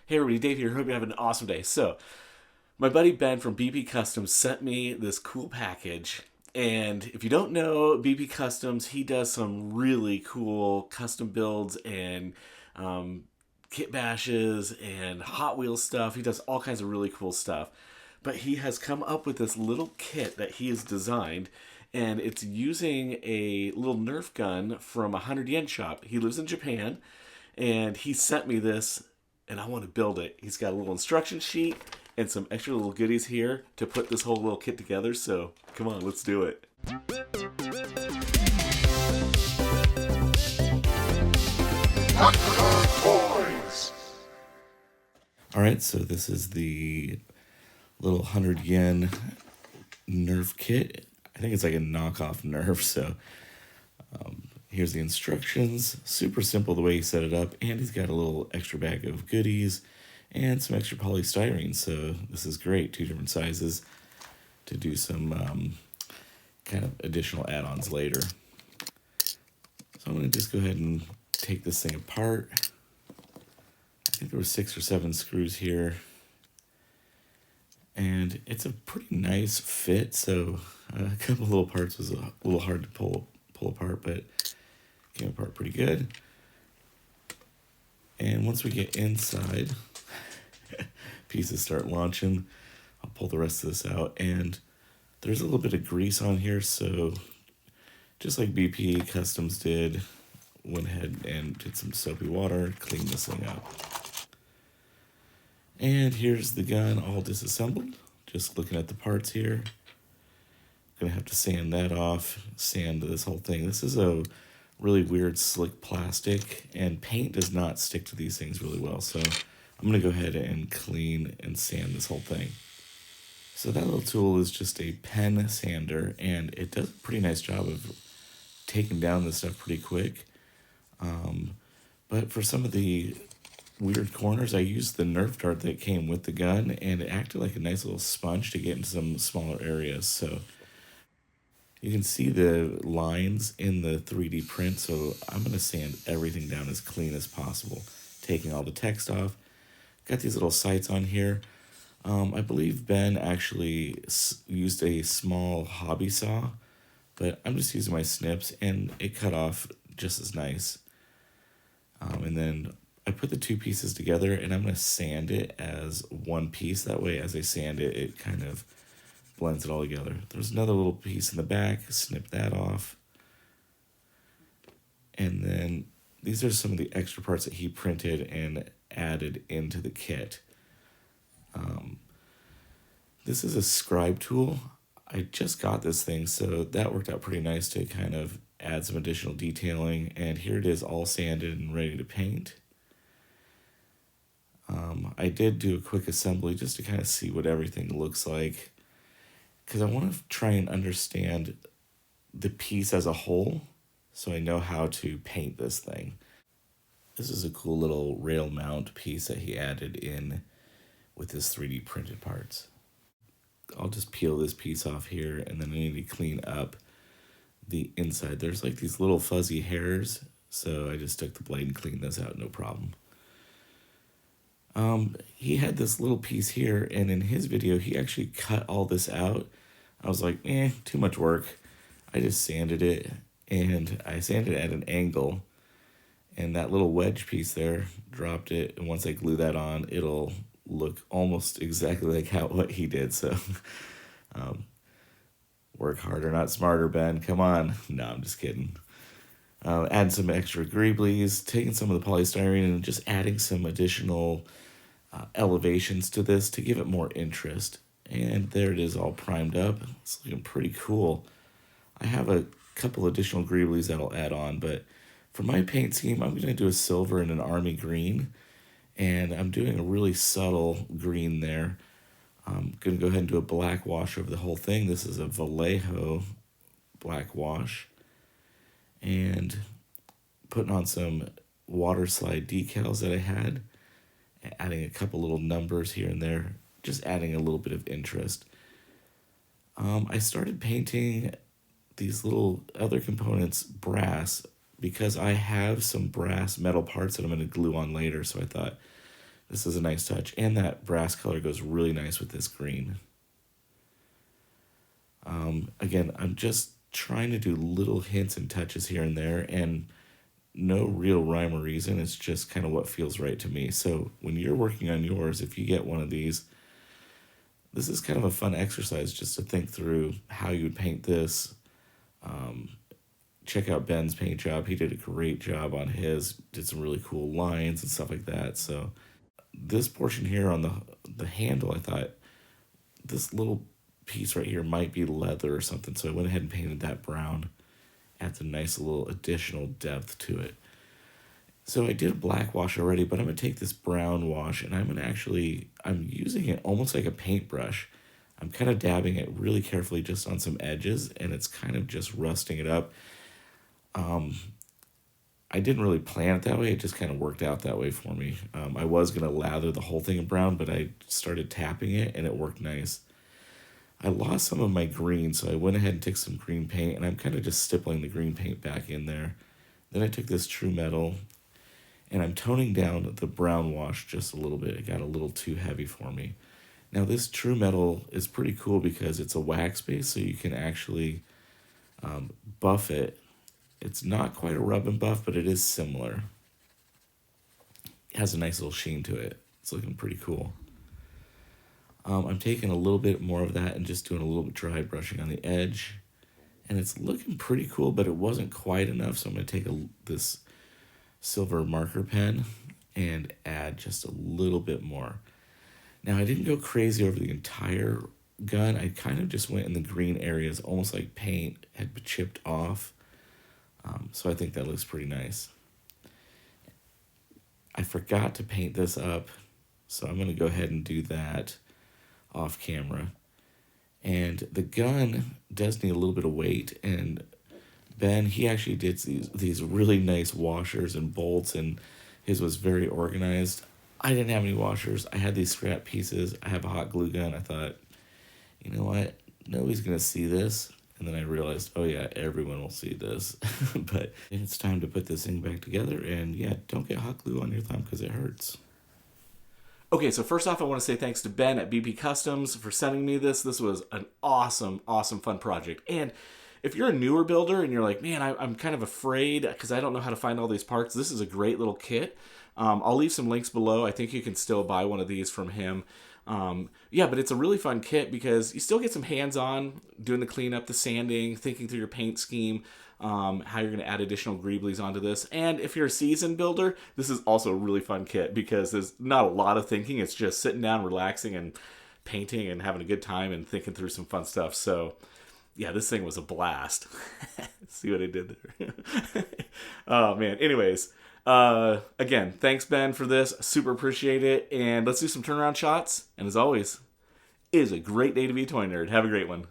Hey everybody, Dave here. Hope you have an awesome day. So, my buddy Ben from BP Customs sent me this cool package. And if you don't know BP Customs, he does some really cool custom builds and um, kit bashes and Hot Wheels stuff. He does all kinds of really cool stuff. But he has come up with this little kit that he has designed, and it's using a little Nerf gun from a 100 yen shop. He lives in Japan, and he sent me this, and I want to build it. He's got a little instruction sheet and some extra little goodies here to put this whole little kit together. So come on, let's do it. All right, so this is the little 100 yen Nerf kit. I think it's like a knockoff Nerf, so here's the instructions. Super simple the way he set it up, and he's got a little extra bag of goodies and some extra polystyrene, so this is great. 2 different sizes to do some kind of additional add-ons later. So I'm going to just go ahead and take this thing apart. I think there were 6 or 7 screws here, and it's a pretty nice fit, so a couple little parts was a little hard to pull apart, but came apart pretty good. And once we get inside, pieces start launching. I'll pull the rest of this out, and there's a little bit of grease on here, so just like BP Customs did, went ahead and did some soapy water, cleaned this thing up. And here's the gun all disassembled. Just looking at the parts here. Gonna have to sand that off, sand this whole thing. This is a really weird slick plastic, and paint does not stick to these things really well, so I'm gonna go ahead and clean and sand this whole thing. So that little tool is just a pen sander, and it does a pretty nice job of taking down this stuff pretty quick. But for some of the weird corners, I used the Nerf dart that came with the gun, and it acted like a nice little sponge to get into some smaller areas. So you can see the lines in the 3D print, so I'm going to sand everything down as clean as possible, taking all the text off. Got these little sights on here. I believe Ben actually used a small hobby saw, but I'm just using my snips, and it cut off just as nice. And then I put the 2 pieces together, and I'm going to sand it as one piece. That way, as I sand it, it kind of blends it all together. There's another little piece in the back, snip that off. And then these are some of the extra parts that he printed and added into the kit. This is a scribe tool. I just got this thing, so that worked out pretty nice to kind of add some additional detailing. And here it is all sanded and ready to paint. I did do a quick assembly just to kind of see what everything looks like, because I want to try and understand the piece as a whole so I know how to paint this thing. This is a cool little rail mount piece that he added in with his 3D printed parts. I'll just peel this piece off here, and then I need to clean up the inside. There's like these little fuzzy hairs, so I just took the blade and cleaned this out, no problem. He had this little piece here, and in his video, he actually cut all this out. I was like, too much work. I just sanded it, and I sanded it at an angle, and that little wedge piece there, dropped it, and once I glue that on, it'll look almost exactly like what he did. So work harder, not smarter, Ben. Come on. No, I'm just kidding. Add some extra greeblies, taking some of the polystyrene and just adding some additional elevations to this to give it more interest. And there it is, all primed up. It's looking pretty cool. I have a couple additional greeblies that I'll add on, but for my paint scheme, I'm going to do a silver and an army green, and I'm doing a really subtle green there. I'm going to go ahead and do a black wash over the whole thing. This is a Vallejo black wash, and putting on some water slide decals that I had, adding a couple little numbers here and there, just adding a little bit of interest. I started painting these little other components brass because I have some brass metal parts that I'm going to glue on later, so I thought This is a nice touch, and that brass color goes really nice with this green. Again, I'm just trying to do little hints and touches here and there, and no real rhyme or reason. It's just kind of what feels right to me. So when you're working on yours, if you get one of these, this is kind of a fun exercise just to think through how you would paint this. Check out Ben's paint job. He did a great job on his, did some really cool lines and stuff like that. So this portion here on the handle, I thought this little piece right here might be leather or something. So I went ahead and painted that brown. Adds a nice little additional depth to it. So I did a black wash already, but I'm going to take this brown wash and I'm using it almost like a paintbrush. I'm kind of dabbing it really carefully just on some edges, and it's kind of just rusting it up. I didn't really plan it that way. It just kind of worked out that way for me. I was going to lather the whole thing in brown, but I started tapping it, and it worked nice. I lost some of my green, so I went ahead and took some green paint, and I'm kind of just stippling the green paint back in there. Then I took this True Metal, and I'm toning down the brown wash just a little bit. It got a little too heavy for me. Now this True Metal is pretty cool because it's a wax base, so you can actually buff it. It's not quite a rub and buff, but it is similar. It has a nice little sheen to it. It's looking pretty cool. I'm taking a little bit more of that and just doing a little bit dry brushing on the edge. And it's looking pretty cool, but it wasn't quite enough. So I'm going to take this silver marker pen and add just a little bit more. Now, I didn't go crazy over the entire gun. I kind of just went in the green areas, almost like paint had been chipped off. So I think that looks pretty nice. I forgot to paint this up, so I'm going to go ahead and do that off camera. And the gun does need a little bit of weight, and Ben, he actually did these really nice washers and bolts, and his was very organized. I didn't have any washers. I had these scrap pieces. I have a hot glue gun. I thought, you know what? Nobody's going to see this. And then I realized, oh yeah, everyone will see this. But it's time to put this thing back together. And yeah, don't get hot glue on your thumb because it hurts. Okay, so first off, I want to say thanks to Ben at BP Customs for sending me this. This was an awesome, fun project. And if you're a newer builder and you're like, man, I'm kind of afraid because I don't know how to find all these parts, this is a great little kit. I'll leave some links below. I think you can still buy one of these from him. Yeah, but it's a really fun kit because you still get some hands-on doing the cleanup, the sanding, thinking through your paint scheme, how you're going to add additional greeblies onto this. And if you're a seasoned builder, this is also a really fun kit because there's not a lot of thinking. It's just sitting down, relaxing, and painting and having a good time and thinking through some fun stuff. So yeah, this thing was a blast. See what I did there? Oh, man. Anyways, again, thanks, Ben, for this. Super appreciate it. And let's do some turnaround shots. And as always, it is a great day to be a toy nerd. Have a great one.